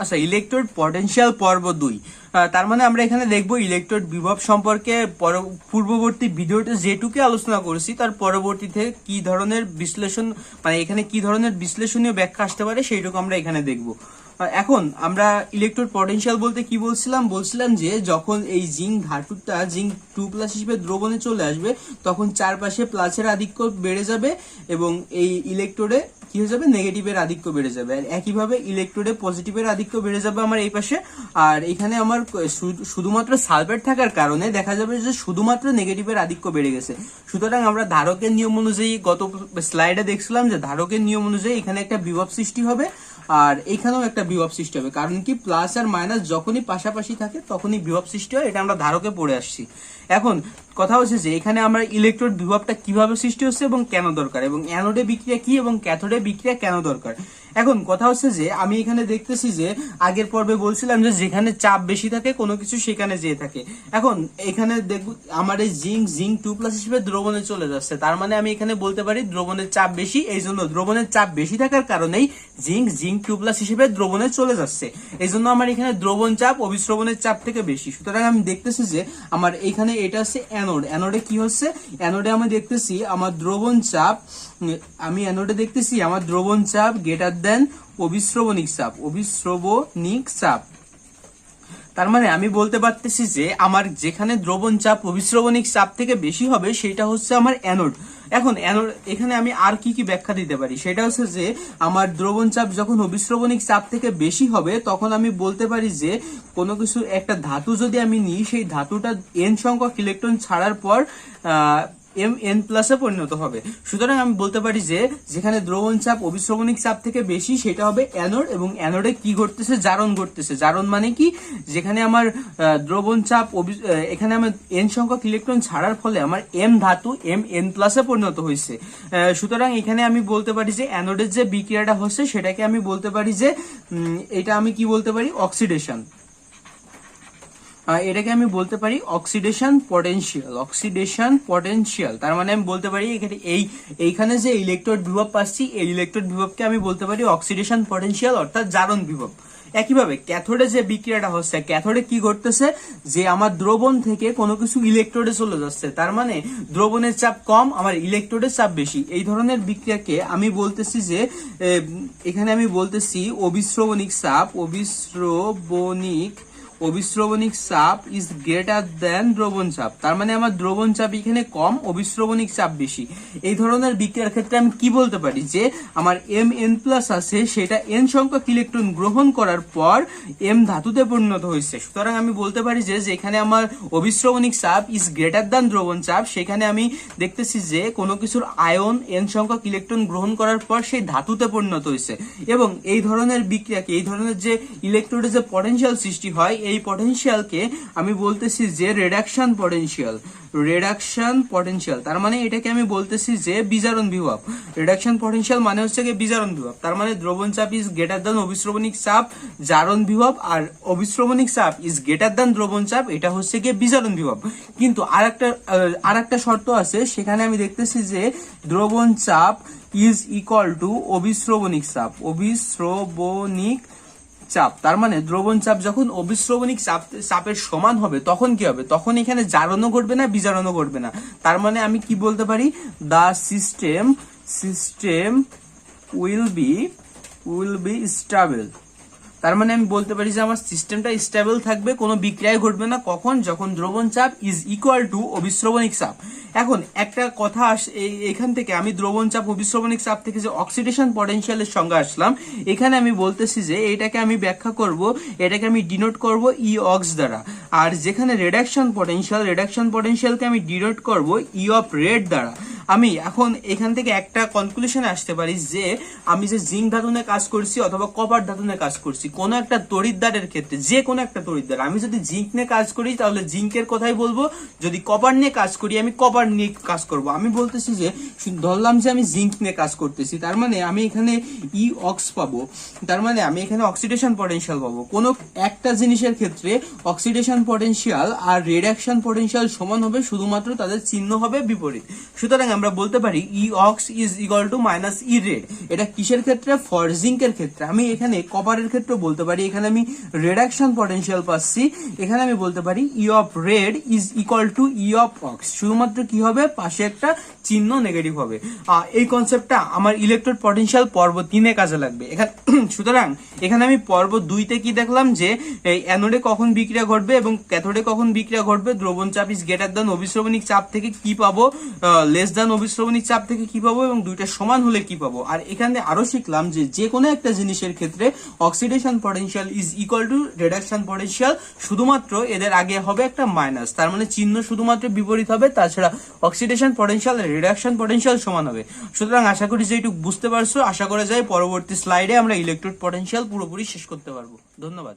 আচ্ছা, electrode potential পর্ব 2। তার মানে আমরা এখানে দেখবো ইলেকট্রোড বিভব সম্পর্কে পূর্ববর্তী ভিডিওতে যেটুকু আলোচনা করেছি তার পরবর্তীতে কি ধরনের বিশ্লেষণ, মানে এখানে কি ধরনের বিশ্লেষণীয় ব্যাখ্যা আসতে পারে সেইটুকু আমরা এখানে দেখবো। এখন আমরা ইলেকট্রোড পটেনশিয়াল বলতে কি বলছিলাম যে যখন এই জিঙ্ক ধাতুটা জিঙ্ক 2+ হিসেবে দ্রবণে চলে আসবে তখন চারপাশে প্লাসের আধিক্য বেড়ে যাবে এবং এই ইলেকট্রোডে কি হয়ে যাবে, নেগেটিভের আধিক্য বেড়ে যাবে। আর একইভাবে ইলেকট্রোডে পজিটিভের আধিক্য বেড়ে যাবে আমার এই পাশে। আর এখানে আমার শুধুমাত্র সালফেট থাকার কারণে দেখা যাবে যে শুধুমাত্র নেগেটিভের আধিক্য বেড়ে গেছে। সুতরাং আমরা ধারকের নিয়ম অনুযায়ী গত স্লাইডে দেখছিলাম যে ধারকের নিয়ম অনুযায়ী এখানে একটা বিভব সৃষ্টি হবে আর এখানেও একটা বিভব সৃষ্টি হবে, কারণ কি প্লাস আর মাইনাস যখনই পাশাপাশি থাকে তখনই বিভব সৃষ্টি হয়। এটা আমরা ধারকে পড়ে আসছি। এখন কথা হচ্ছে যে এখানে আমরা ইলেকট্রোড বিভবটা কিভাবে সৃষ্টি হচ্ছে এবং কেন দরকার, এবং অ্যানোডে বিক্রিয়া কি এবং ক্যাথোডে বিক্রিয়া কেন দরকার। এখন কথা হচ্ছে যে আমি এখানে দেখতেছি যে আগের পর্বে বলছিলাম যে যেখানে চাপ বেশি থাকে কোনো কিছু সেখানে যেয়ে থাকে। এখন এখানে দেখব আমার এই জিঙ্ক 2+ হিসেবে দ্রবণে চলে যাচ্ছে, তার মানে আমি এখানে বলতে পারি দ্রবণের চাপ বেশি। এই জন্য দ্রবণের চাপ বেশি থাকার কারণেই জিঙ্ক 2+ হিসেবে দ্রবণে চলে যাচ্ছে। এই জন্য আমার এখানে দ্রবণ চাপ অভিস্রবণের চাপ থেকে বেশি। সুতরাং আমি দেখতেছি যে আমার এখানে এটা হচ্ছে অ্যানোড। অ্যানোডে কি হচ্ছে, অ্যানোডে আমি দেখতেছি আমার দ্রবণ চাপ, আমি অ্যানোডে দেখতেছি আমার দ্রবণ চাপ গ্রেটার দেন অভিস্রবণিক চাপ। তার মানে আমি বলতে পারতেছি যে আমার যেখানে দ্রবণ চাপ অভিস্রবণিক চাপ থেকে বেশি হবে সেটা হচ্ছে আমার অ্যানোড। এখন অ্যানোড এখানে আমি আর কি কি ব্যাখ্যা দিতে পারি, সেটা হচ্ছে যে আমার দ্রবণ চাপ যখন অভিস্রবণিক চাপ থেকে বেশি হবে তখন আমি বলতে পারি যে কোনো কিছু একটা ধাতু যদি আমি নিই সেই ধাতুটা n সংখ্যক ইলেকট্রন ছাড়ার পর Mn+ পরিণত হবে। সুতরাং আমি বলতে পারি যে যেখানে দ্রবণ চাপ অভিস্রবণিক চাপ থেকে বেশি সেটা হবে অ্যানোড, এবং অ্যানোডে কি ঘটতেছে, জারণ ঘটতেছে। জারণ মানে কি, যেখানে আমার দ্রবণ চাপ এখানে আমার n সংখ্যক ইলেকট্রন ছাড়ার ফলে আমার M ধাতু Mn+ পরিণত হয়েছে। সুতরাং এখানে আমি বলতে পারি যে অ্যানোডের যে বিক্রিয়াটা হচ্ছে সেটাকে আমি বলতে পারি যে এটা আমি কি বলতে পারি, অক্সিডেশন। এটাকে আমি বলতে পারি অক্সিডেশন পটেনশিয়াল। তার মানে আমি বলতে পারি এখানে এইখানে যে ইলেকট্রোড বিভব পাচ্ছি এই ইলেকট্রোড বিভবকে আমি বলতে পারি অক্সিডেশন পটেনশিয়াল অর্থাৎ জারণ বিভব। একইভাবে ক্যাথোডে যে বিক্রিয়াটা হচ্ছে, ক্যাথোডে কি ঘটতেছে যে আমার দ্রবণ থেকে কোনো কিছু ইলেকট্রোডে চলে যাচ্ছে, তার মানে দ্রবণের চাপ কম, আমার ইলেকট্রোডের চাপ বেশি। এই ধরনের বিক্রিয়াকে আমি বলতেছি যে এখানে আমি বলতেছি অভিস্রবণিক চাপ ইজ গ্রেটার দেন দ্রবণ চাপ। তার মানে আমার দ্রবণ চাপ এখানে কম, অভিস্রবণিক চাপ বেশি। এই ধরনের বিক্রিয়ার ক্ষেত্রে আমি কি বলতে পারি যে আমার Mn+ আছে সেটা n সংখ্যক ইলেকট্রন গ্রহণ করার পর M ধাতুতে পরিণত হয়েছে। সুতরাং আমি বলতে পারি যে যেখানে আমার অভিস্রবণিক চাপ ইজ গ্রেটার দেন দ্রবণ চাপ সেখানে আমি দেখতেছি যে কোনো কিছুর আয়ন n সংখ্যক ইলেকট্রন গ্রহণ করার পর সেই ধাতুতে পরিণত হয়েছে। এবং এই ধরনের বিক্রিয়াকে, এই ধরনের যে ইলেকট্রোডে যে পটেনশিয়াল সৃষ্টি হয় এই পটেনশিয়ালকে আমি বলতেছি যে রিডাকশন পটেনশিয়াল। তার মানে এটাকে আমি বলতেছি যে বিজারণ বিভব। রিডাকশন পটেনশিয়াল মানে হচ্ছে কি বিজারণ বিভব। তার মানে দ্রবণ চাপ ইজ গ্রেটার দেন অভিস্রবণিক চাপ, জারণ বিভব, আর অভিস্রবণিক চাপ ইজ গ্রেটার দেন দ্রবণ চাপ, এটা হচ্ছে কি বিজারণ বিভব। কিন্তু আরেকটা শর্ত আছে, সেখানে আমি দেখতেছি যে দ্রবণ চাপ ইজ ইকুয়াল টু অভিস্রবণিক চাপ। তার মানে দ্রবণ চাপ যখন অভিস্রবণিক চাপের সমান হবে তখন কি হবে, তখন এখানে জারণও ঘটবে না, বিজারণও ঘটবে না। তার মানে আমি কি বলতে পারি, দা সিস্টেম উইল বি স্টেবল। তার মানে আমি বলতে পারি যে আমার সিস্টেমটা স্টেবল থাকবে, কোনো বিক্রিয়া ঘটবে না। কখন, যখন দ্রবণ চাপ ইজ ইকুয়াল টু অভিস্রবণিক চাপ। এখন একটা কথা এখান থেকে আমি দ্রবণ চাপ অভিস্রবণিক চাপ থেকে যে অক্সিডেশন পটেনশিয়ালের সংজ্ঞা আসলাম, এখানে আমি বলতেছি যে এটাকে আমি ব্যাখ্যা করব, এটাকে আমি ডিনোট করব ই অক্স দ্বারা। আর যেখানে রিডাকশন পটেনশিয়ালকে আমি ডিনোট করব ই অফ রেড দ্বারা। আমি এখন এখান থেকে একটা কনক্লুশনে আসতে পারি যে আমি যে জিঙ্ক ধাতু নিয়ে কাজ করছি অথবা কপার ধাতু নিয়ে কাজ করছি, কোনো একটা তড়িৎদ্বারের ক্ষেত্রে, যে কোনো একটা তড়িৎদ্বার, আমি যদি জিঙ্ক নিয়ে কাজ করি তাহলে জিঙ্কের কথাই বলবো, যদি কপার নিয়ে কাজ করি আমি কপার নিয়ে কাজ করব। আমি বলতেছি যে ধরলাম যে আমি জিঙ্ক নিয়ে কাজ করতেছি, তার মানে আমি এখানে ই অক্স পাবো, তার মানে আমি এখানে অক্সিডেশন পটেনশিয়াল পাবো। কোনো একটা জিনিসের ক্ষেত্রে অক্সিডেশন পটেনশিয়াল আর রিডাকশন পটেনশিয়াল সমান হবে, শুধুমাত্র তাদের চিহ্ন হবে বিপরীত। সুতরাং আমরা বলতে পারি E ox is equal to minus E red. এটা কিসের ক্ষেত্রে? ফর জিঙ্কের ক্ষেত্রে। আমি এখানে কপারের ক্ষেত্রে বলতে পারি, এখানে আমি রিডাকশন পটেনশিয়াল পাচ্ছি, এখানে আমি বলতে পারি E of red is equal to E of ox. শুধুমাত্র কি হবে? পাশে একটা চিহ্ন নেগেটিভ হবে। এই কনসেপ্টটা আমার ইলেকট্রোড পটেনশিয়াল পর্ব 3-এ কাজে লাগবে। এখানে সুতরাং এখানে আমি পর্ব 2-তে কি দেখলাম যে এই অ্যানোডে কখন বিক্রিয়া ঘটবে এবং ক্যাথোডে কখন বিক্রিয়া ঘটবে, দ্রবণ চাপ ইজ গ্রেটার দ্যান অভিস্রবণিক চাপ থেকে কি পাবো, লেস দ্যান অভিস্রবণিক চাপ থেকে কি পাবো, এবং দুইটা সমান হলে কি পাবো। আর এখানে আরো শিখলাম যে যে কোনো একটা জিনিসের ক্ষেত্রে oxidation potential is equal two reduction potential, শুধুমাত্র এদের আগে হবে একটা মাইনাস, তার মানে চিহ্ন শুধুমাত্র বিপরীত হবে, তাছাড়া অক্সিডেশন পটেনশিয়াল রিডাকশন পটেনশিয়াল সমান হবে। সুতরাং আশা করি যে একটু বুঝতে পারছো। আশা করা যায় পরবর্তী স্লাইডে আমরা ইলেকট্রোড পটেনশিয়াল পুরোপুরি শেষ করতে পারবো। ধন্যবাদ।